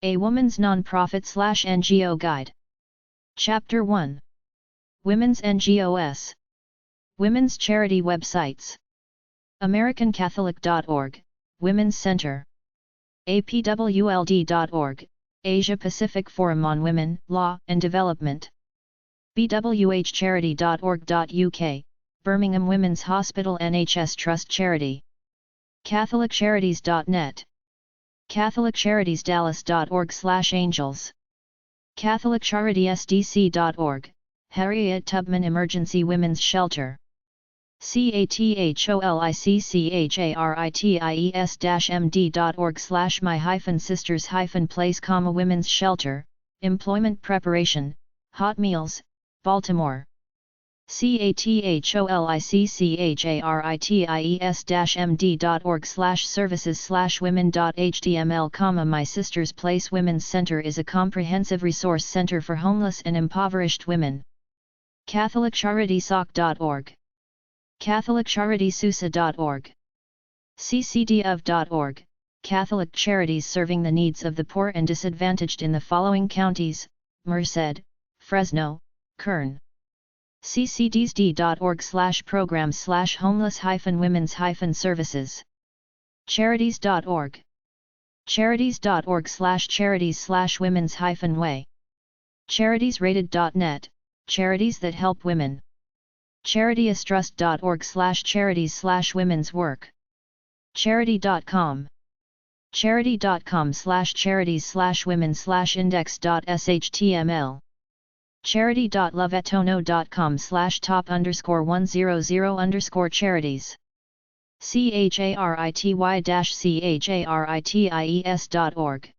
A Woman's Nonprofit/NGO Guide. Chapter 1. Women's NGOs. Women's charity websites. AmericanCatholic.org, Women's Center. APWLD.org, Asia Pacific Forum on Women, Law and Development. BWHCharity.org.uk, Birmingham Women's Hospital NHS Trust Charity. CatholicCharities.net. CatholicCharitiesDallas.org/angels. CatholicCharitiesDC.org, Harriet Tubman Emergency Women's Shelter. CatholicCharities-md.org/my-sisters-place, Women's Shelter, Employment Preparation, Hot Meals, Baltimore. CatholicCharities-md.org/services/women.html, My Sister's Place Women's Center is a comprehensive resource center for homeless and impoverished women. CatholicCharitySoc.org. CatholicCharitiesSousa.org. ccdof.org, Catholic charities serving the needs of the poor and disadvantaged in the following counties: Merced, Fresno, Kern. ccds.org/programs/homeless-women's-services. Charities.org. Charities.org/charities/women's-way. Charitiesrated.net, charities that help women. CharityIsTrust.org/charities/women's work. Charity.com. Charity.com/charities/women/index.html. Charity.loveatono.com/top_100_charities. Charity-charities.org.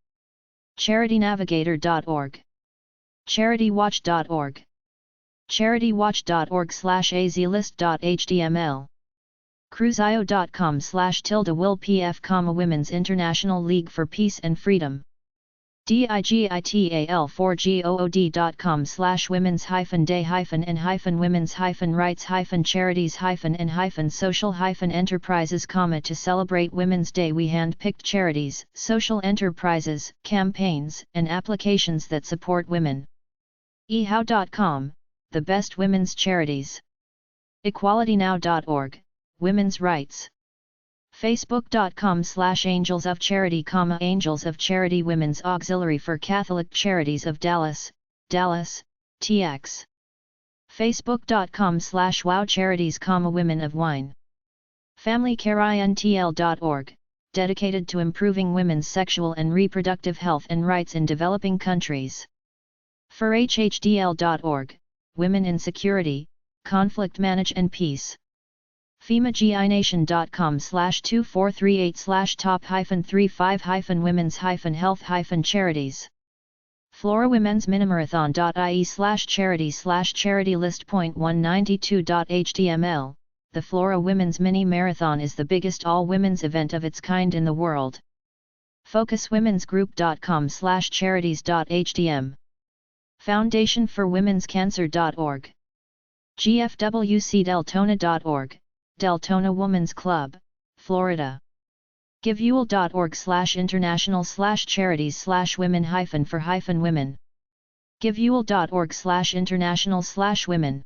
CharityNavigator.org. CharityWatch.org. CharityWatch.org/azlist.html. Cruzio.com/WILPF, Women's International League for Peace and Freedom. DIGITAL4GOOD.com/women's-day-and-rights-charities-and-social-enterprises, to celebrate Women's Day we hand-picked charities, social enterprises, campaigns, and applications that support women. eHow.com, the best women's charities. EqualityNow.org, women's rights. Facebook.com/Angels of Charity, Angels of Charity Women's Auxiliary for Catholic Charities of Dallas, Dallas, TX. Facebook.com/Wow Charities, Women of Wine. FamilyCareIntl.org, dedicated to improving women's sexual and reproductive health and rights in developing countries. ForHHDL.org, Women in Security, Conflict Manage and Peace. FEMAGINation.com/2438/top-35-women's-health-charities. Flora Women's Minimarathon.ie/charity/list.point192.html. The Flora Women's Mini Marathon is the biggest all-women's event of its kind in the world. FocusWomensGroup.com/charities.htm. FoundationForWomen'sCancer.org. GFWCDeltona.org, Deltona Women's Club, Florida. GiveUL.org/international/charities/women-for-women. GiveUL.org/international/women.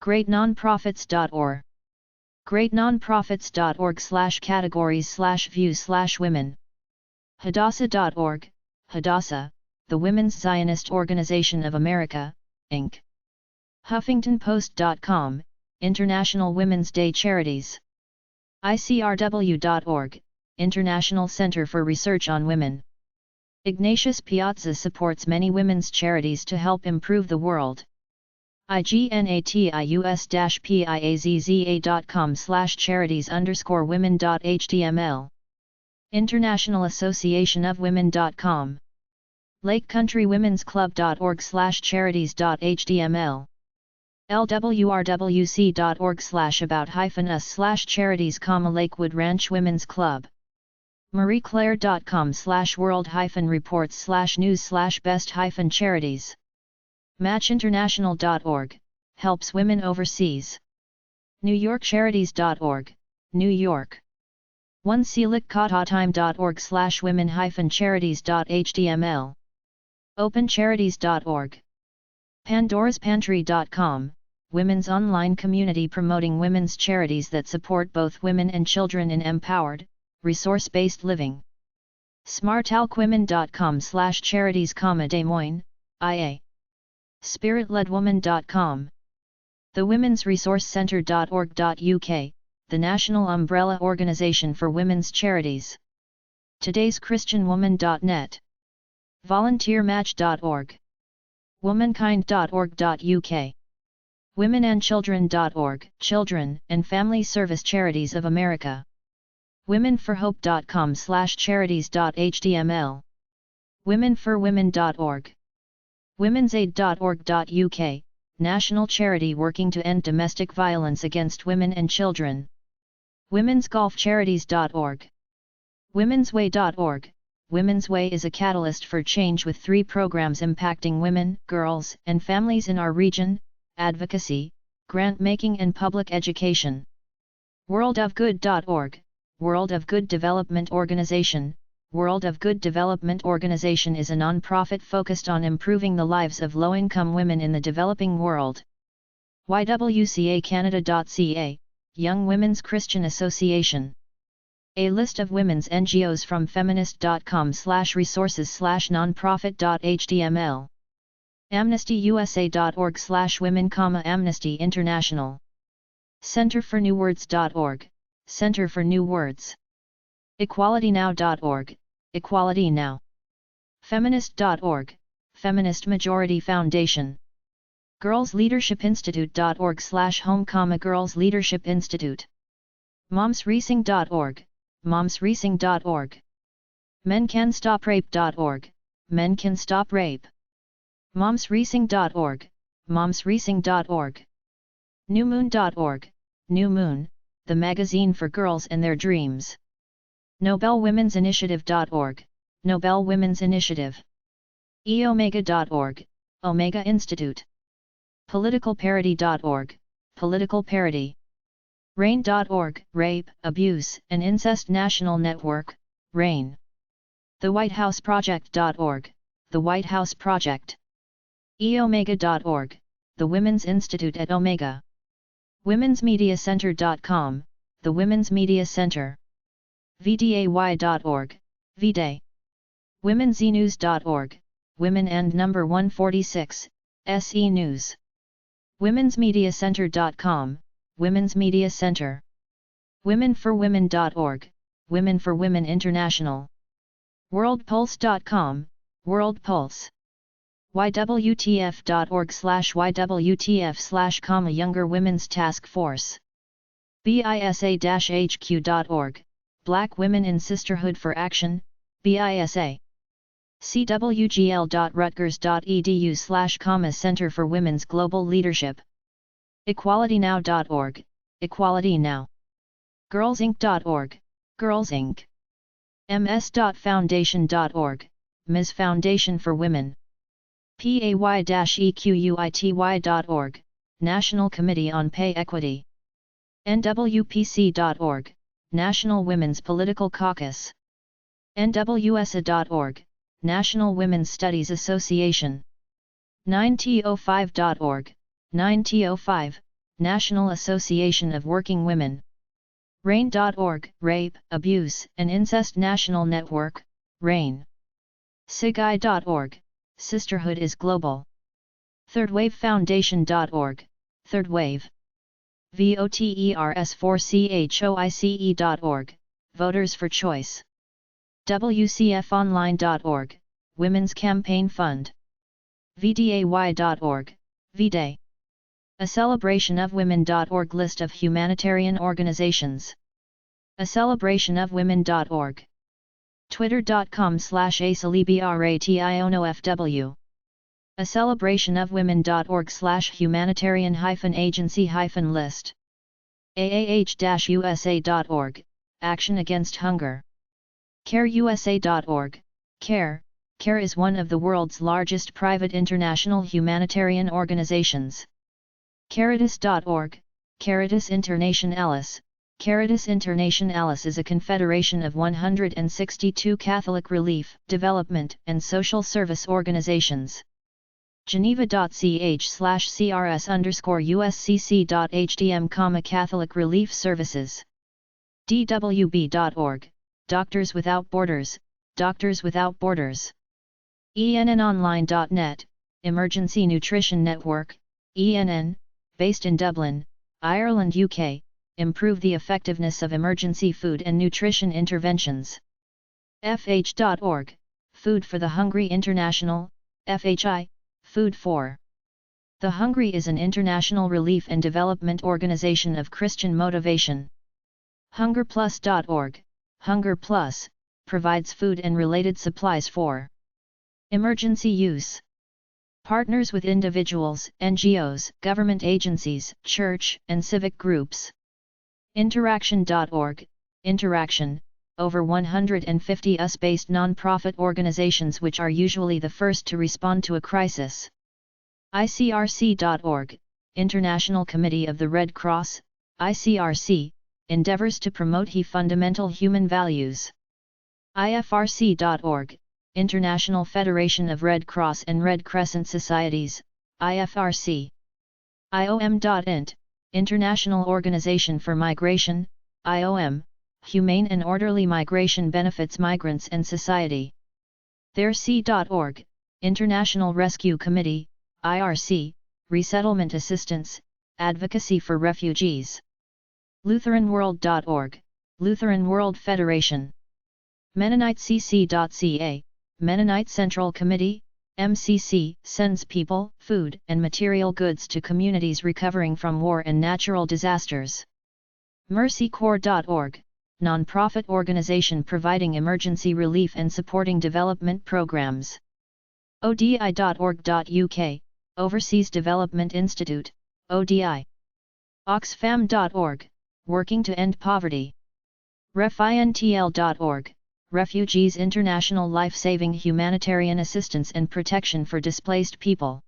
GreatNonprofits.org. GreatNonprofits.org/categories/views/women. Hadassah.org, Hadassah, the Women's Zionist Organization of America, Inc. HuffingtonPost.com, International Women's Day Charities. ICRW.org, International Center for Research on Women. Ignatius Piazza supports many women's charities to help improve the world. IGNATIUS-PIAZZA.com/charities_women.html. International Association of Women.com. Lake Country Women's Club.org/charities.html. lwrwc.org/about-us/charities, Lakewood Ranch Women's Club. marieclaire.com/world-reports/news/best-charities. matchinternational.org, helps women overseas. newyorkcharities.org, New York. 1selickotatime.org/women-charities.html opencharities.org pandoraspantry.com, women's online community promoting women's charities that support both women and children in empowered, resource-based living. smartalkwomen.com/charities, Des Moines, IA. spiritledwoman.com. The Women's Resource Centre.org.uk, the national umbrella organization for women's charities. todayschristianwoman.net. volunteermatch.org. womankind.org.uk. womenandchildren.org, Children and Family Service Charities of America. womenforhope.com/charities.html. womenforwomen.org. womensaid.org.uk, national charity working to end domestic violence against women and children. womensgolfcharities.org. womensway.org. Women's Way is a catalyst for change with 3 programs impacting women, girls, and families in our region: advocacy, grant-making and public education. worldofgood.org, World of Good Development Organization. World of Good Development Organization is a non-profit focused on improving the lives of low-income women in the developing world. ywcacanada.ca, Young Women's Christian Association. A list of women's NGOs from feminist.com/resources/nonprofit.html. amnestyusa.org/women, Amnesty International. centerfornewwords.org, Center for New Words. equalitynow.org, Equality Now. feminist.org, Feminist Majority Foundation. girlsleadershipinstitute.org/home, Girls Leadership Institute. momsracing.org, momsracing.org. mencanstoprape.org, Men Can Stop Rape. momsracing.org, momsracing.org. newmoon.org, New Moon, the magazine for girls and their dreams. nobelwomen'sinitiative.org, Nobel Women's Initiative. eomega.org, Omega Institute. politicalparity.org, Political Parity. RAIN.org, Rape, Abuse, and Incest National Network, RAIN. TheWhiteHouseProject.org, The White House Project. eomega.org, the Women's Institute at Omega. WomensMediaCenter.com, the Women's Media Center. VDAY.org, VDay. WomenZNews.org, Women and Number 146, SE News. WomensMediaCenter.com, Women's Media Center. WomenForWomen.org, Women for Women International. WorldPulse.com, World Pulse. YWTF.org/YWTF/ Younger Women's Task Force. BISA-HQ.org, Black Women in Sisterhood for Action, BISA. CWGL.rutgers.edu/ Center for Women's Global Leadership. EqualityNow.org, Equality Now. GirlsInc.org, Girls Inc. MS.Foundation.org, Ms. Foundation for Women. PAY-EQUITY.org, National Committee on Pay Equity. NWPC.org, National Women's Political Caucus. NWSA.org, National Women's Studies Association. 9TO5.org, 9TO5, National Association of Working Women. RAIN.org, Rape, Abuse, and Incest National Network, RAIN. SIGI.org, Sisterhood is Global. ThirdWaveFoundation.org, Third Wave. VOTERS4CHOICE.org, Voters for Choice. WCFOnline.org, Women's Campaign Fund. VDAY.org, VDay. A Celebration of Women.org, List of humanitarian organizations. A Celebration of Women.org. Twitter.com/ACELEBRATIONOFW. A Celebration of Women.org/humanitarian-agency-list. AAH-USA.org, Action Against Hunger. CareUSA.org, CARE is one of the world's largest private international humanitarian organizations. Charities.org, Charitas Internationalis, Charities Internationalis is a confederation of 162 Catholic relief, development, and social service organizations. Geneva.ch/crs_USCC.hdm, Catholic Relief Services. DWB.org, Doctors Without Borders, Doctors Without Borders. ENNonline.net, Emergency Nutrition Network, ENN, based in Dublin, Ireland, UK, improve the effectiveness of emergency food and nutrition interventions. FH.org, Food for the Hungry International, FHI, Food for the Hungry is an international relief and development organization of Christian motivation. HungerPlus.org, Hunger Plus, provides food and related supplies for emergency use. Partners with individuals, NGOs, government agencies, church, and civic groups. Interaction.org, Interaction, over 150 US-based non-profit organizations which are usually the first to respond to a crisis. ICRC.org, International Committee of the Red Cross, ICRC, endeavors to promote fundamental human values. IFRC.org, International Federation of Red Cross and Red Crescent Societies, IFRC. IOM.int, International Organization for Migration, IOM, humane and orderly migration benefits migrants and society. ThereSea.org, International Rescue Committee, IRC, resettlement assistance, advocacy for refugees. LutheranWorld.org, Lutheran World Federation. MennoniteCC.ca, Mennonite Central Committee, MCC, sends people, food, and material goods to communities recovering from war and natural disasters. MercyCorps.org, non-profit organization providing emergency relief and supporting development programs. ODI.org.uk, Overseas Development Institute, ODI. Oxfam.org, working to end poverty. RefINTL.org, Refugees International Life-Saving Humanitarian Assistance and Protection for Displaced People.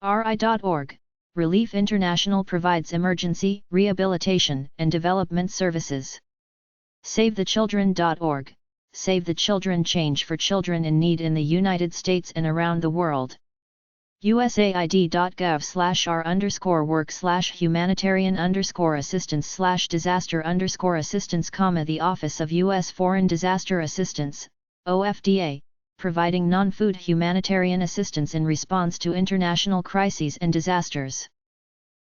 RI.org, Relief International provides emergency, rehabilitation, and development services. SaveTheChildren.org, Save the Children, change for children in need in the United States and around the world. USAID.gov/r_work/humanitarian_assistance/disaster_assistance, the Office of U.S. Foreign Disaster Assistance, OFDA, providing non-food humanitarian assistance in response to international crises and disasters.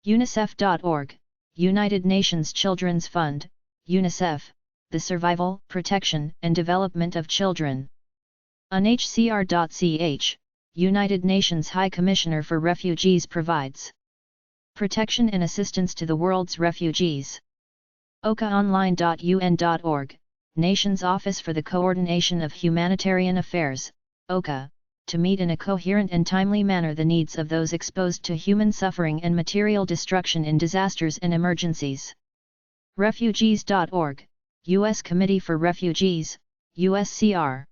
UNICEF.org, United Nations Children's Fund, UNICEF, the survival, protection, and development of children. UNHCR.ch, United Nations High Commissioner for Refugees provides protection and assistance to the world's refugees. OCHAonline.un.org, Nations Office for the Coordination of Humanitarian Affairs, OCHA, to meet in a coherent and timely manner the needs of those exposed to human suffering and material destruction in disasters and emergencies. Refugees.org, U.S. Committee for Refugees, USCR.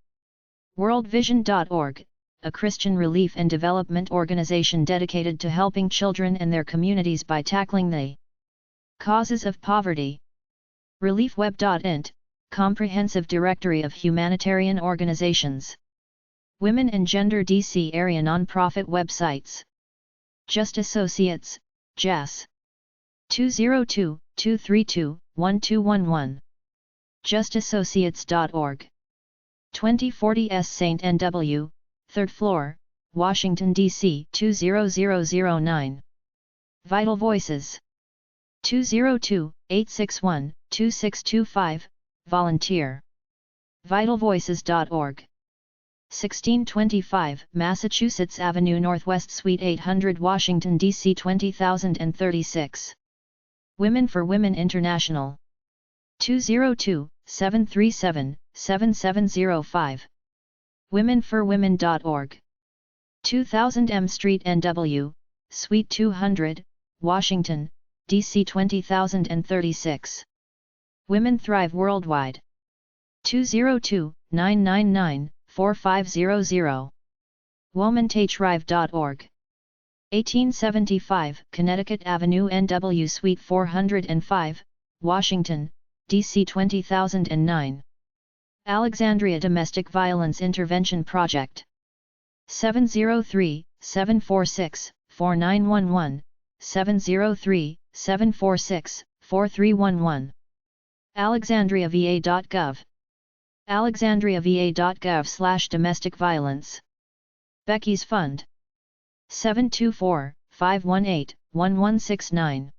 WorldVision.org, a Christian relief and development organization dedicated to helping children and their communities by tackling the causes of poverty. ReliefWeb.int, comprehensive directory of humanitarian organizations. Women and Gender DC area nonprofit websites. Just Associates, JAS. 202-232-1211. JustAssociates.org. 2040 S. St. N.W., 3rd floor, Washington, D.C. 20009. Vital Voices. 202-861-2625, volunteer. VitalVoices.org. 1625 Massachusetts Avenue Northwest Suite 800 Washington, D.C. 20036. Women for Women International. 202-737-7705. WomenForWomen.org. 2000 M Street NW, Suite 200, Washington, D.C. 20036. Women Thrive Worldwide. 202-999-4500. WomanTaThrive.org. 1875 Connecticut Avenue NW Suite 405, Washington, D.C. 20009. Alexandria Domestic Violence Intervention Project. 703-746-4911, 703-746-4311. alexandriava.gov. alexandriava.gov/domestic violence. Becky's Fund. 724-518-1169.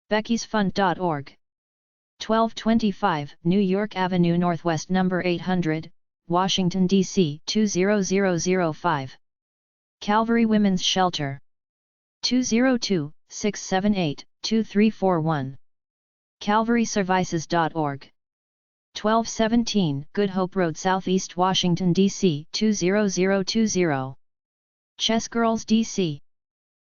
beckysfund.org. 1225 New York Avenue Northwest No. 800, Washington, D.C. 20005. Calvary Women's Shelter. 202-678-2341. calvaryservices.org. 1217 Good Hope Road Southeast Washington, D.C. 20020. Chess Girls D.C.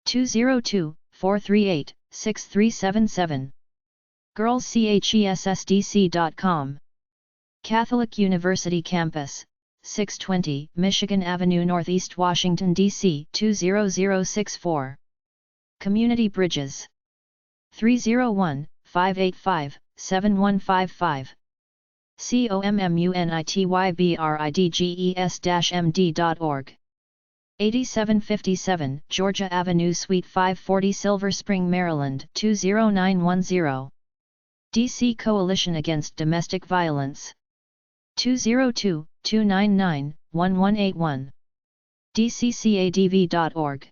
202-438-6377. girlschessdc.com. Catholic University Campus, 620 Michigan Avenue Northeast Washington, D.C. 20064. Community Bridges. 301-585-7155. communitybridges-md.org. 8757 Georgia Avenue Suite 540 Silver Spring, Maryland 20910. D.C. Coalition Against Domestic Violence. 202-299-1181. dccadv.org.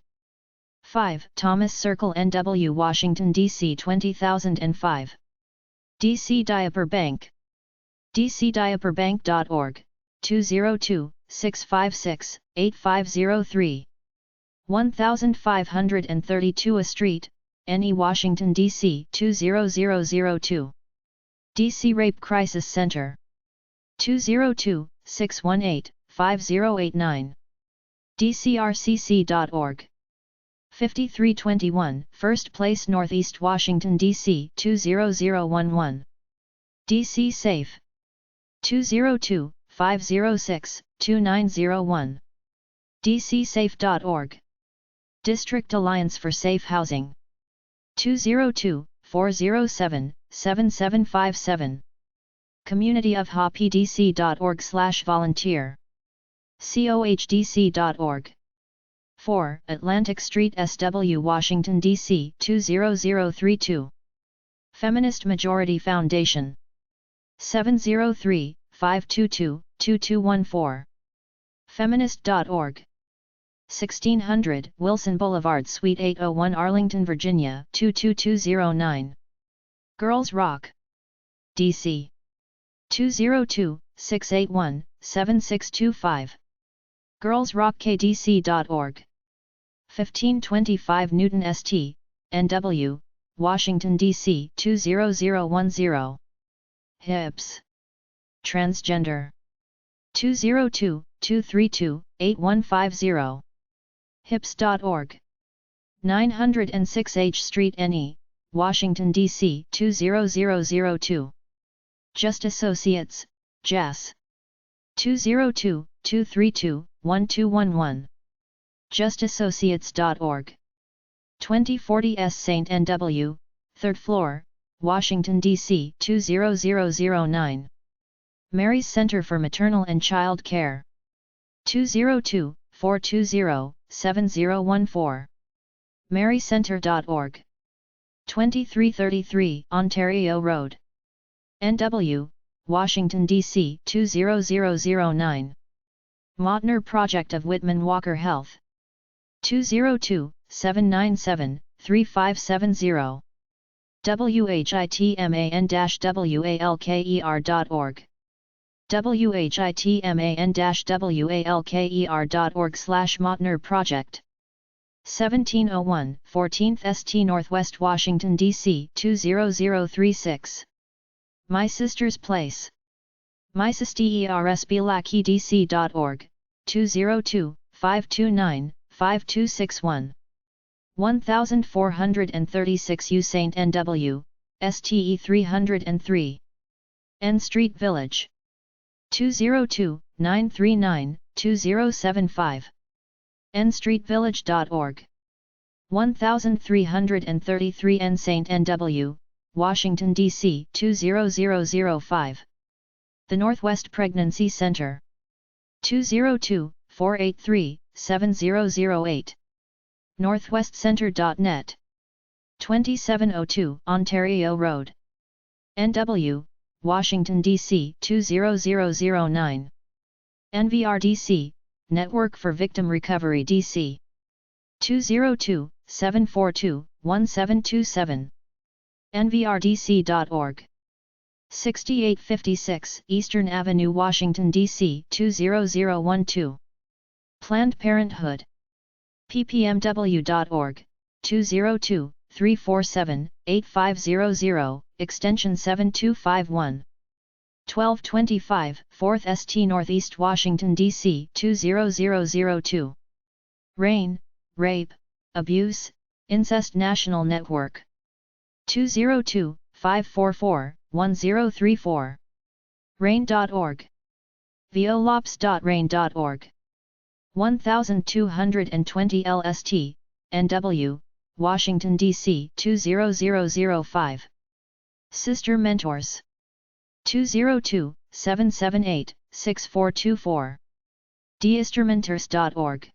5 Thomas Circle NW Washington, D.C. 20005. D.C. Diaper Bank. dcdiaperbank.org, 202-656-8503. 1532 A Street, NE Washington, D.C. 20002. D.C. Rape Crisis Center. 202-618-5089. dcrcc.org. 5321 First Place Northeast Washington, D.C. 20011. D.C. Safe. 202-506-2901. dcsafe.org. District Alliance for Safe Housing. 202-407-7757. communityofhapdc.org/volunteer. cohdc.org. 4 Atlantic Street SW Washington, D.C. 20032. Feminist Majority Foundation. 703-522-2214. feminist.org. 1600 Wilson Boulevard Suite 801 Arlington, Virginia 22209. Girls Rock. D.C. 202-681-7625. girlsrockkdc.org. 1525 Newton St., NW, Washington, D.C. 20010. Hips. Transgender. 202-232-8150. hips.org. 906 H Street NE, Washington, D.C. 20002. Just Associates, JAS. 202-232-1211. justassociates.org. 2040 S St. NW, 3rd floor, Washington, D.C. 20009. Mary's Center for Maternal and Child Care. 202-420-7014. marycenter.org. 2333 Ontario Road, NW, Washington, D.C. 20009. Mautner Project of Whitman Walker Health. 202-797-3570. WHITMAN-WALKER.org. WHITMAN-WALKER.org/Mautner Project. 1701 14th St. Northwest Washington, D.C. 20036. My Sister's Place. mysistersblackedc.org, 202-529-5261. 1436 U St. NW, STE 303. N Street Village. 202-939-2075. nstreetvillage.org. 1333 N St. NW, Washington, D.C. 20005. The Northwest Pregnancy Center. 202-483-7008. northwestcenter.net. 2702 Ontario Road, NW, Washington, D.C. 20009. NVRDC, Network for Victim Recovery, D.C. 202-742-1727. nvrdc.org. 6856 Eastern Avenue, Washington, D.C. 20012. Planned Parenthood. ppmw.org. 202-347-8500, extension 7251. 1225 4th St. Northeast, Washington, D.C. 20002. Rain, Rape, Abuse, Incest National Network. 202-544-1034. rain.org. violops.rain.org. 1220 LST, NW, Washington, D.C. 20005. Sister Mentors. 202-778-6424. deistermentors.org.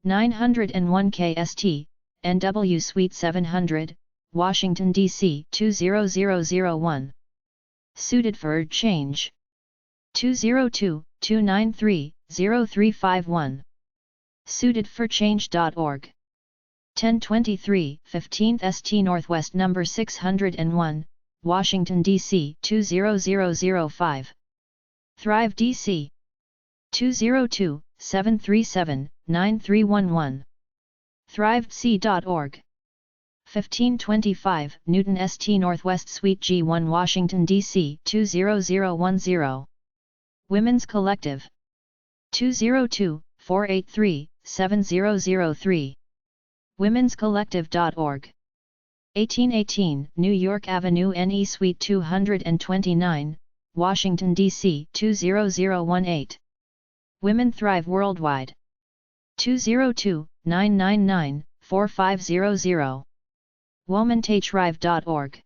901 KST, NW Suite 700, Washington, D.C. 20001. Suited for Change. 202-293-0351. suitedforchange.org. 1023 15th St. Northwest No. 601, Washington, D.C. 20005. Thrive, D.C. 202-737-9311. thrivec.org. 1525 Newton St. Northwest Suite G1, Washington, D.C. 20010. Women's Collective. 202-483-7003. womenscollective.org. 1818 New York Avenue NE Suite 229, Washington, D.C. 20018. Women Thrive Worldwide. 202-999-4500. womentathrive.org.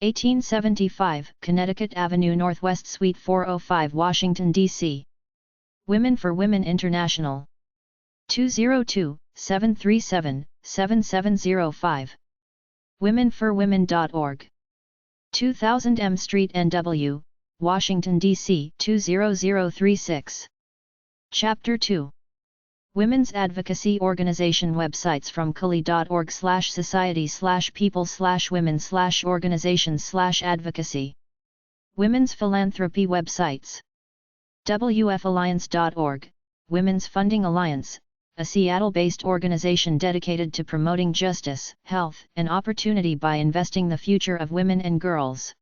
1875 Connecticut Avenue Northwest Suite 405, Washington, D.C. Women for Women International. 202-737-7705. womenforwomen.org. 2000 M Street, NW, Washington, D.C. 20036. Chapter 2. Women's Advocacy Organization websites from cali.org/society/people/women/organizations/advocacy. Women's Philanthropy websites. wfalliance.org, Women's Funding Alliance, a Seattle-based organization dedicated to promoting justice, health, and opportunity by investing the future of women and girls.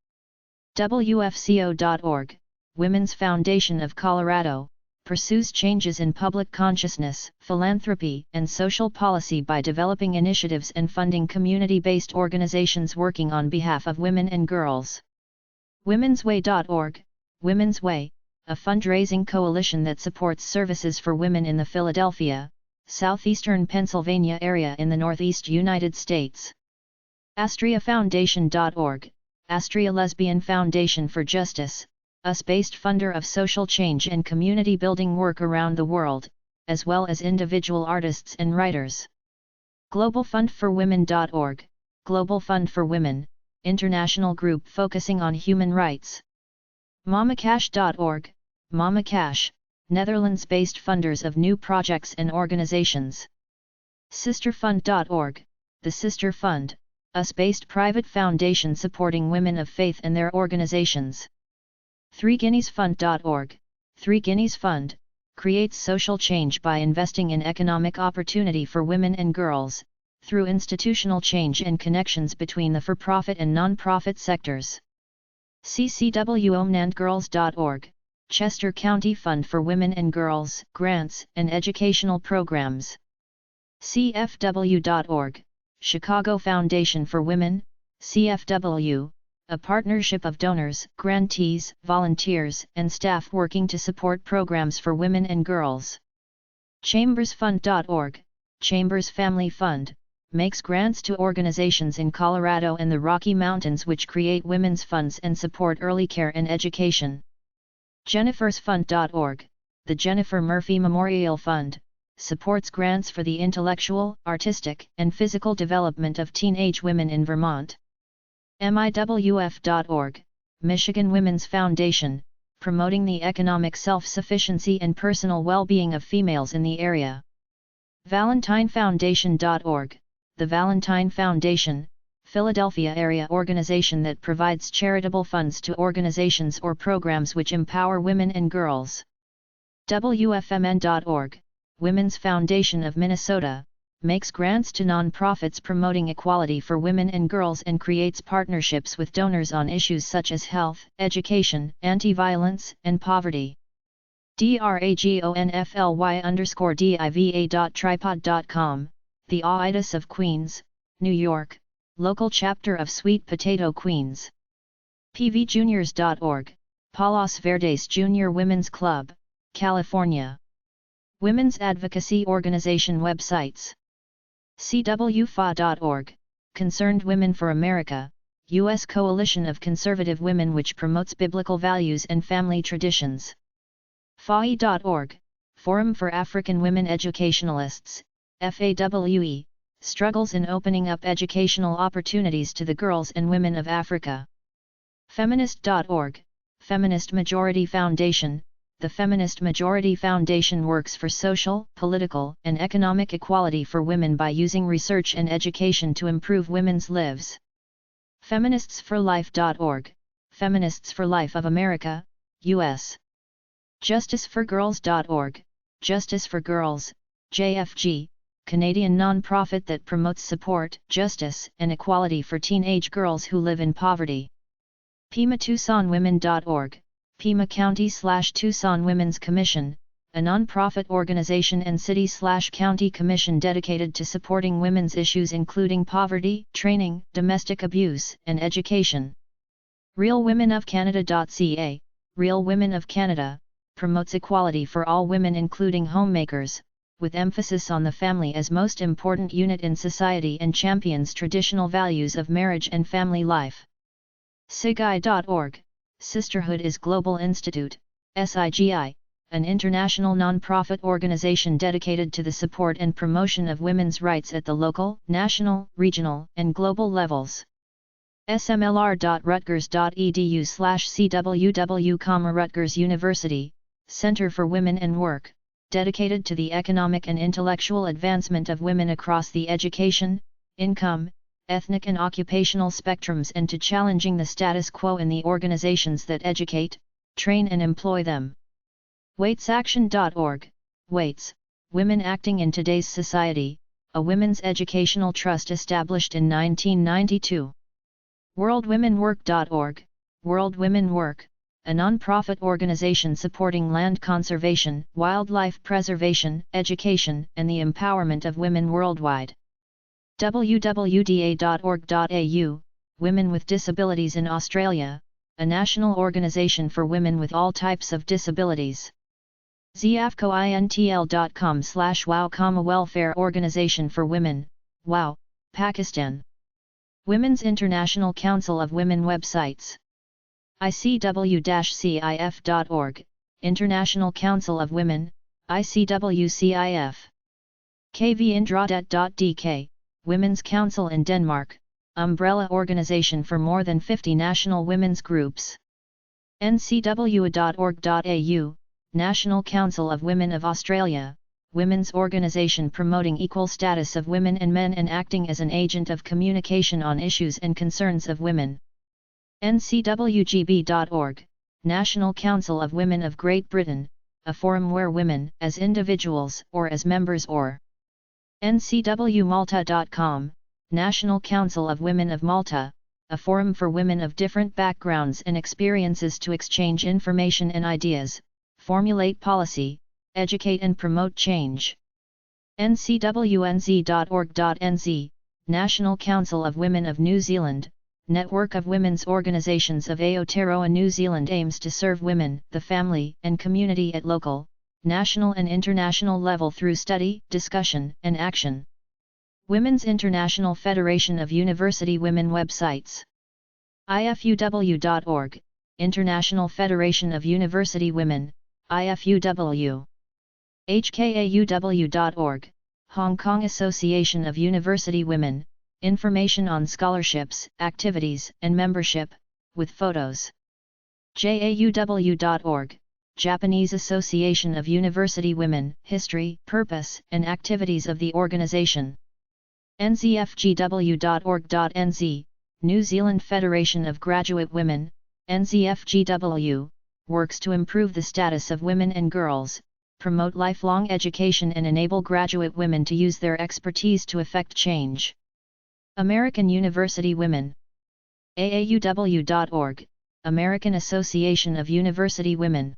wfco.org, Women's Foundation of Colorado, pursues changes in public consciousness, philanthropy, and social policy by developing initiatives and funding community-based organizations working on behalf of women and girls. womensway.org, Women's Way, a fundraising coalition that supports services for women in the Philadelphia, southeastern Pennsylvania area in the Northeast United States. AstriaFoundation.org, Astria Lesbian Foundation for Justice, US-based funder of social change and community-building work around the world, as well as individual artists and writers. GlobalFundForWomen.org, Global Fund for Women, international group focusing on human rights. MamaCash.org, Mama Cash, Netherlands-based funders of new projects and organizations. SisterFund.org, the Sister Fund, US-based private foundation supporting women of faith and their organizations. ThreeGuineasFund.org, Three Guineas Fund, creates social change by investing in economic opportunity for women and girls, through institutional change and connections between the for-profit and non-profit sectors. CCWOmenandGirls.org, Chester County Fund for Women and Girls, grants and educational programs. CFW.org, Chicago Foundation for Women, CFW, a partnership of donors, grantees, volunteers, and staff working to support programs for women and girls. ChambersFund.org, Chambers Family Fund, makes grants to organizations in Colorado and the Rocky Mountains which create women's funds and support early care and education. JennifersFund.org, the Jennifer Murphy Memorial Fund, supports grants for the intellectual, artistic, and physical development of teenage women in Vermont. MIWF.org, Michigan Women's Foundation, promoting the economic self-sufficiency and personal well-being of females in the area. ValentineFoundation.org, the Valentine Foundation, Philadelphia area organization that provides charitable funds to organizations or programs which empower women and girls. WFMN.org, Women's Foundation of Minnesota, makes grants to nonprofits promoting equality for women and girls and creates partnerships with donors on issues such as health, education, anti-violence, and poverty. DRAGONFLY_DIVA.tripod.com, the AIDAS of Queens, New York, local chapter of Sweet Potato Queens. PVJuniors.org, Palos Verdes Junior Women's Club, California. Women's Advocacy Organization websites. CWFA.org, Concerned Women for America, U.S. coalition of conservative women which promotes biblical values and family traditions. FAWE.org, Forum for African Women Educationalists, FAWE, struggles in opening up educational opportunities to the girls and women of Africa. Feminist.org, Feminist Majority Foundation, the Feminist Majority Foundation works for social, political, and economic equality for women by using research and education to improve women's lives. Feministsforlife.org, Feminists for Life of America, U.S. JusticeForGirls.org, Justice for Girls, JFG, Canadian nonprofit that promotes support, justice, and equality for teenage girls who live in poverty. PimaTucsonWomen.org, Pima County/Tucson Women's Commission, a nonprofit organization and city/county commission dedicated to supporting women's issues including poverty, training, domestic abuse, and education. RealWomenOfCanada.ca, Real Women of Canada, promotes equality for all women including homemakers, with emphasis on the family as most important unit in society and champions traditional values of marriage and family life. SIGI.org, Sisterhood is Global Institute, SIGI, an international nonprofit organization dedicated to the support and promotion of women's rights at the local, national, regional, and global levels. smlr.rutgers.edu/cww, Rutgers University, Center for Women and Work, dedicated to the economic and intellectual advancement of women across the education, income, ethnic and occupational spectrums and to challenging the status quo in the organizations that educate, train and employ them. WaitsAction.org, Waits, Women Acting in Today's Society, a women's educational trust established in 1992. WorldWomenWork.org, World Women Work, a non-profit organization supporting land conservation, wildlife preservation, education, and the empowerment of women worldwide. wwda.org.au, Women with Disabilities in Australia, a national organisation for women with all types of disabilities. zafcointl.com/wow, Welfare Organisation for Women, WOW, Pakistan. Women's International Council of Women websites. ICW-CIF.org, International Council of Women, ICW-CIF. kvindradett.dk, Women's Council in Denmark, umbrella organization for more than 50 national women's groups. ncwa.org.au, National Council of Women of Australia, women's organisation promoting equal status of women and men and acting as an agent of communication on issues and concerns of women. ncwgb.org, National Council of Women of Great Britain, a forum where women, as individuals or as members or ncwmalta.com, National Council of Women of Malta, a forum for women of different backgrounds and experiences to exchange information and ideas, formulate policy, educate and promote change. ncwnz.org.nz, National Council of Women of New Zealand, network of women's organisations of Aotearoa New Zealand aims to serve women, the family and community at local, national and international level through study, discussion and action. Women's International Federation of University Women websites. IFUW.org, International Federation of University Women, IFUW. HKAUW.org, Hong Kong Association of University Women, information on scholarships, activities, and membership, with photos. JAUW.org, Japanese Association of University Women, history, purpose, and activities of the organization. NZFGW.org.NZ, New Zealand Federation of Graduate Women, NZFGW, works to improve the status of women and girls, promote lifelong education and enable graduate women to use their expertise to effect change. American University Women. AAUW.org, American Association of University Women.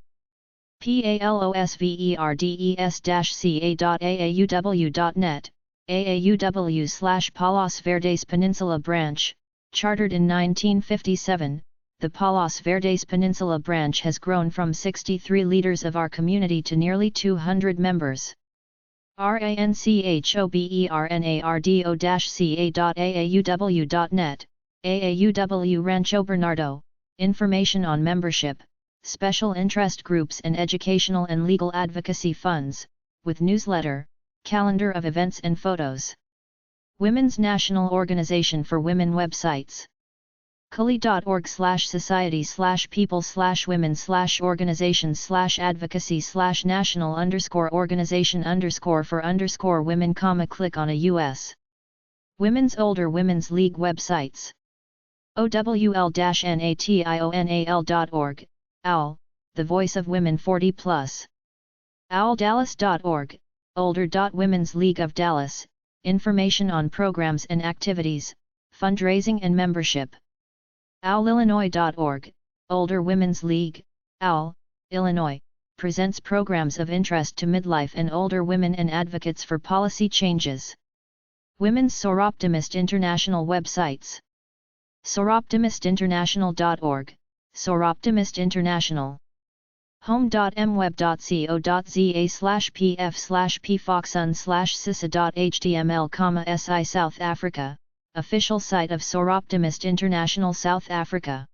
PALOSVERDES-CA.AAUW.net, AAUW/Palos Verdes Peninsula Branch, chartered in 1957, the Palos Verdes Peninsula Branch has grown from 63 leaders of our community to nearly 200 members. RANCHOBERNARDO-CA.AAUW.net, AAUW Rancho Bernardo, information on membership, special interest groups and educational and legal advocacy funds, with newsletter, calendar of events and photos. Women's National Organization for Women websites. CULI.org/society/people/women/organization/advocacy/national_organization_for_women, click on a U.S. Women's Older Women's League websites. OWL-NATIONAL.org, OWL, the voice of women 40+. OWLDallas.org, Older. Women's League of Dallas, information on programs and activities, fundraising and membership. OWLIllinois.org, Older Women's League, OWL, Illinois, presents programs of interest to midlife and older women and advocates for policy changes. Women's Soroptimist International websites. Soroptimistinternational.org, Soroptimist International. home.mweb.co.za/pf/pfoxun/sisa.html, SI South Africa, official site of Soroptimist International South Africa.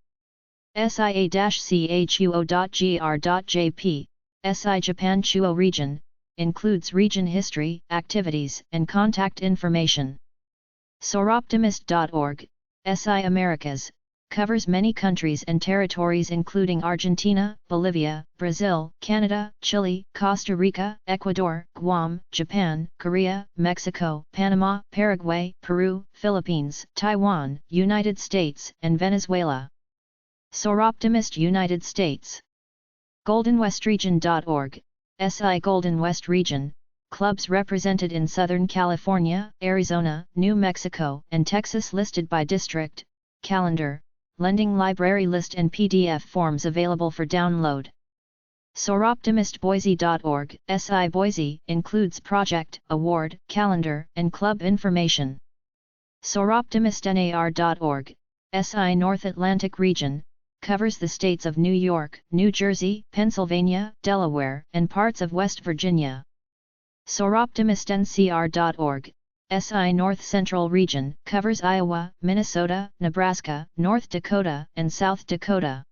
sia-chuo.gr.jp, SI Japan Chuo Region, includes region history, activities, and contact information. Soroptimist.org, SI Americas, covers many countries and territories including Argentina, Bolivia, Brazil, Canada, Chile, Costa Rica, Ecuador, Guam, Japan, Korea, Mexico, Panama, Paraguay, Peru, Philippines, Taiwan, United States, and Venezuela. Soroptimist United States. GoldenWestRegion.org, SI Golden West Region, clubs represented in Southern California, Arizona, New Mexico, and Texas listed by district, calendar, lending library list and PDF forms available for download. Soroptimistboise.org, SI Boise, includes project, award, calendar, and club information. Soroptimistnar.org, SI North Atlantic Region, covers the states of New York, New Jersey, Pennsylvania, Delaware, and parts of West Virginia. Soroptimistncr.org, SI North Central Region, covers Iowa, Minnesota, Nebraska, North Dakota, and South Dakota.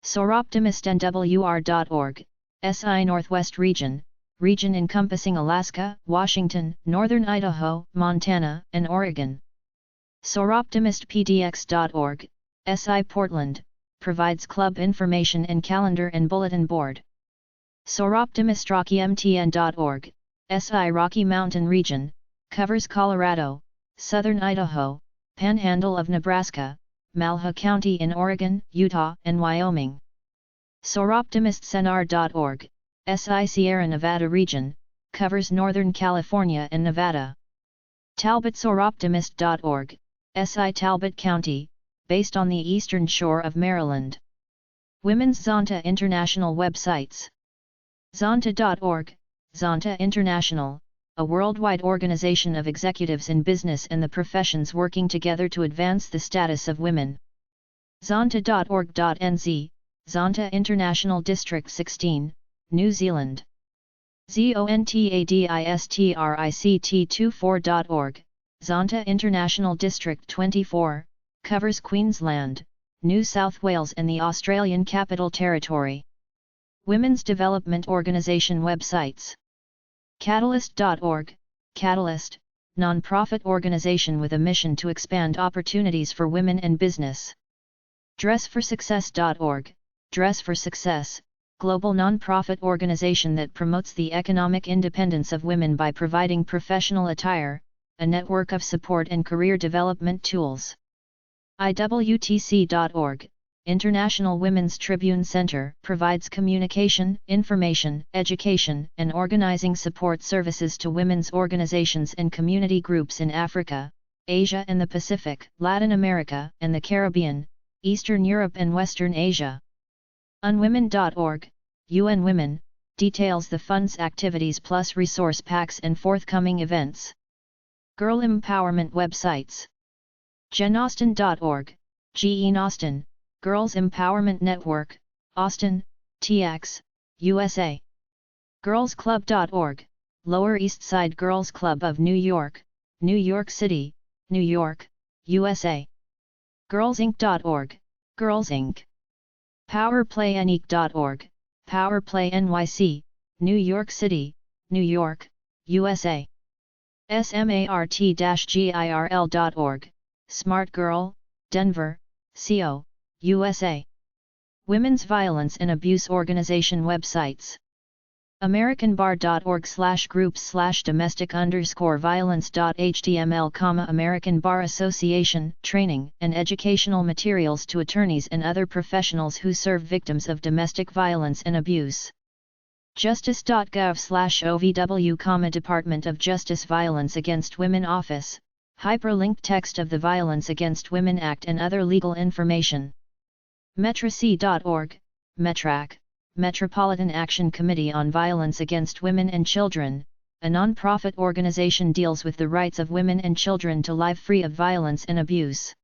Soroptimistnwr.org, SI Northwest Region, region encompassing Alaska, Washington, northern Idaho, Montana, and Oregon. Soroptimistpdx.org, SI Portland, provides club information and calendar and bulletin board. SoroptimistrockyMTN.org, SI Rocky Mountain Region, covers Colorado, southern Idaho, Panhandle of Nebraska, Malheur County in Oregon, Utah, and Wyoming. Soroptimistcnr.org, SI Sierra Nevada Region, covers Northern California and Nevada. TalbotSoroptimist.org, SI Talbot County, based on the eastern shore of Maryland. Women's Zonta International websites. Zonta.org, Zonta International, a worldwide organization of executives in business and the professions working together to advance the status of women. Zonta.org.nz, Zonta International District 16, New Zealand. ZONTADISTRICT24.org, Zonta International District 24, covers Queensland, New South Wales and the Australian Capital Territory. Women's Development Organisation websites. Catalyst.org, Catalyst, non-profit organization with a mission to expand opportunities for women and business. DressForSuccess.org, Dress for Success, global non-profit organization that promotes the economic independence of women by providing professional attire, a network of support and career development tools. IWTC.org, International Women's Tribune Center, provides communication, information, education, and organizing support services to women's organizations and community groups in Africa, Asia and the Pacific, Latin America and the Caribbean, Eastern Europe and Western Asia. Unwomen.org, UN Women, details the fund's activities plus resource packs and forthcoming events. Girl empowerment websites. GenAustin.org, GE Austin, Girls Empowerment Network, Austin, TX, USA. Girlsclub.org, Lower East Side Girls Club of New York, New York City, New York, USA. Girlsinc.org, Girls Inc. PowerPlayNYC.org, PowerPlay NYC, New York City, New York, USA. SMART-GIRL.org, Smart Girl, Denver, CO, USA. Women's Violence and Abuse Organization websites. AmericanBar.org/groups/domestic_violence.html, American Bar Association, training and educational materials to attorneys and other professionals who serve victims of domestic violence and abuse. Justice.gov/OVW, Department of Justice Violence Against Women Office, hyperlink text of the Violence Against Women Act and other legal information. Metracy.org, METRAC, Metropolitan Action Committee on Violence Against Women and Children, a non-profit organization deals with the rights of women and children to live free of violence and abuse.